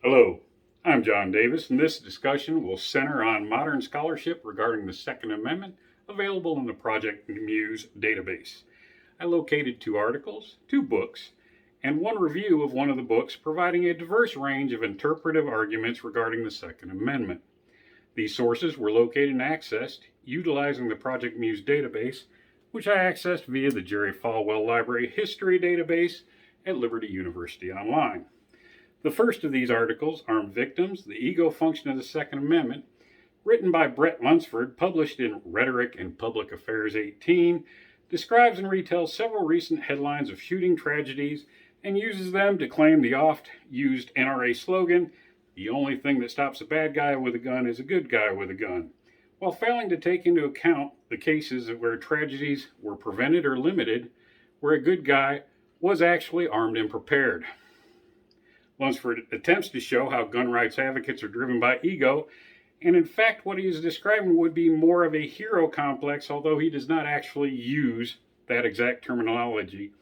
Hello, I'm John Davis, and this discussion will center on modern scholarship regarding the Second Amendment available in the Project MUSE database. I located 2 articles, 2 books, and 1 review of one of the books providing a diverse range of interpretive arguments regarding the Second Amendment. These sources were located and accessed utilizing the Project MUSE database, which I accessed via the Jerry Falwell Library History database at Liberty University Online. The first of these articles, Armed Victims, the Ego Function of the Second Amendment, written by Brett Lunceford, published in Rhetoric Public Affairs 18, describes and retells several recent headlines of shooting tragedies and uses them to claim the oft-used NRA slogan, "The only thing that stops a bad guy with a gun is a good guy with a gun," while failing to take into account the cases where tragedies were prevented or limited, where a good guy was actually armed and prepared. Lunceford attempts to show how gun rights advocates are driven by ego, and in fact what he is describing would be more of a hero complex, although he does not actually use that exact terminology,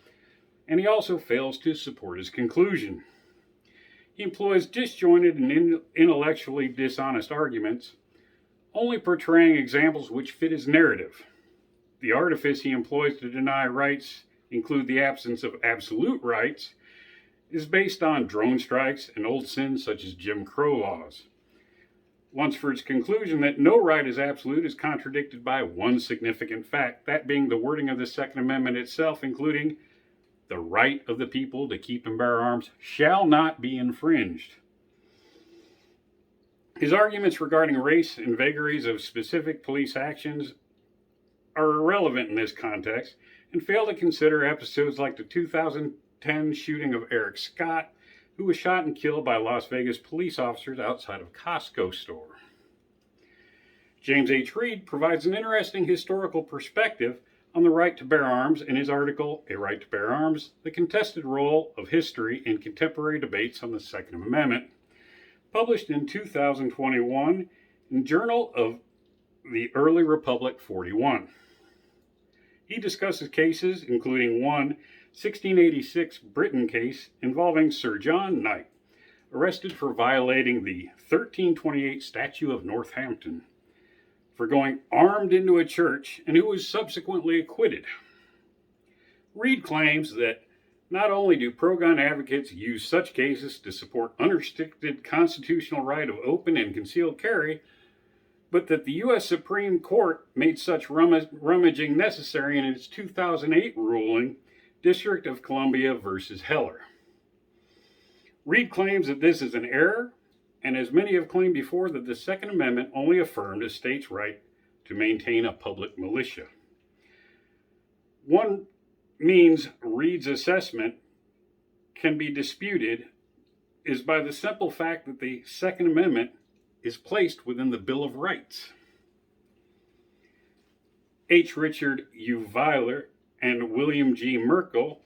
and he also fails to support his conclusion. He employs disjointed and intellectually dishonest arguments, only portraying examples which fit his narrative. The artifice he employs to deny rights include the absence of absolute rights, is based on drone strikes and old sins such as Jim Crow laws. Lunceford's conclusion that no right is absolute is contradicted by one significant fact, that being the wording of the Second Amendment itself, including the right of the people to keep and bear arms shall not be infringed. His arguments regarding race and vagaries of specific police actions are irrelevant in this context and fail to consider episodes like the 2010 shooting of Eric Scott, who was shot and killed by Las Vegas police officers outside of a Costco store. James H. Reed provides an interesting historical perspective on the right to bear arms in his article, A Right to Bear Arms, The Contested Role of History in Contemporary Debates on the Second Amendment, published in 2021 in Journal of the Early Republic 41. He discusses cases including one 1686 Britain case involving Sir John Knight, arrested for violating the 1328 Statute of Northampton, for going armed into a church, and who was subsequently acquitted. Reed claims that not only do pro-gun advocates use such cases to support unrestricted constitutional right of open and concealed carry, but that the U.S. Supreme Court made such rummaging necessary in its 2008 ruling, District of Columbia versus Heller. Reed claims that this is an error, and as many have claimed before, that the Second Amendment only affirmed a state's right to maintain a public militia. One means Reed's assessment can be disputed is by the simple fact that the Second Amendment is placed within the Bill of Rights. H. Richard U. Weiler and William G. Merkel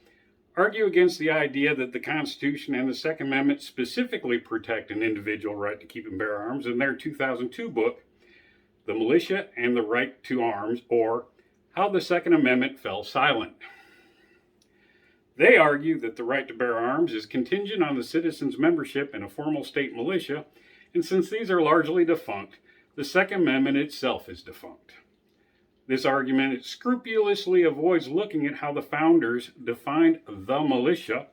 argue against the idea that the Constitution and the Second Amendment specifically protect an individual right to keep and bear arms in their 2002 book, The Militia and the Right to Arms, or How the Second Amendment Fell Silent. They argue that the right to bear arms is contingent on the citizen's membership in a formal state militia, and since these are largely defunct, the Second Amendment itself is defunct. This argument scrupulously avoids looking at how the founders defined the militia,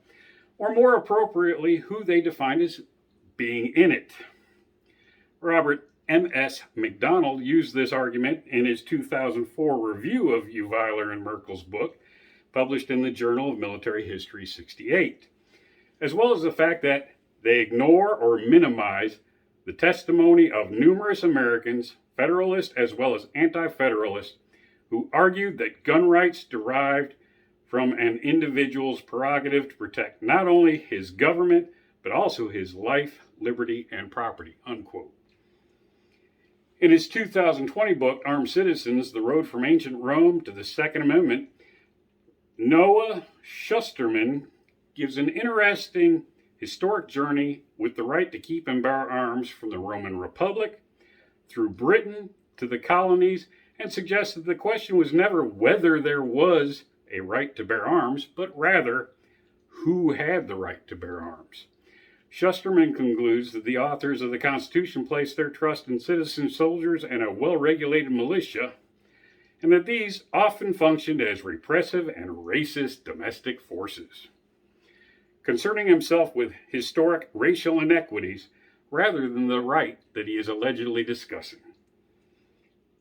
or more appropriately, who they defined as being in it. Robert M.S. McDonald used this argument in his 2004 review of U. Weiler and Merkel's book, published in the Journal of Military History 68, as well as the fact that they ignore or minimize the testimony of numerous Americans, Federalist as well as anti-Federalist, who argued that gun rights derived from an individual's prerogative to protect not only his government, but also his life, liberty, and property, unquote. In his 2020 book, Armed Citizens, The Road from Ancient Rome to the Second Amendment, Noah Schusterman gives an interesting historic journey with the right to keep and bear arms from the Roman Republic through Britain to the colonies, and suggests that the question was never whether there was a right to bear arms, but rather who had the right to bear arms. Shusterman concludes that the authors of the Constitution placed their trust in citizen soldiers and a well-regulated militia, and that these often functioned as repressive and racist domestic forces. Concerning himself with historic racial inequities rather than the right that he is allegedly discussing.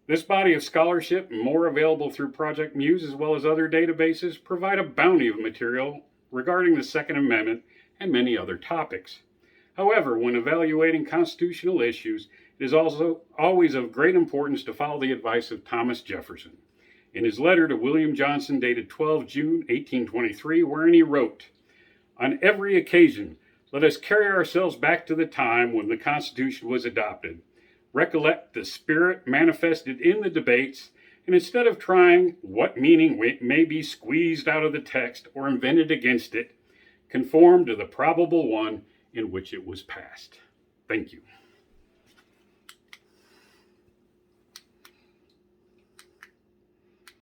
This body of scholarship, more available through Project MUSE as well as other databases, provide a bounty of material regarding the Second Amendment and many other topics. However, when evaluating constitutional issues, it is also always of great importance to follow the advice of Thomas Jefferson in his letter to William Johnson dated 12 June 1823, wherein he wrote, "On every occasion, let us carry ourselves back to the time when the Constitution was adopted, recollect the spirit manifested in the debates, and instead of trying what meaning may be squeezed out of the text or invented against it, conform to the probable one in which it was passed." Thank you.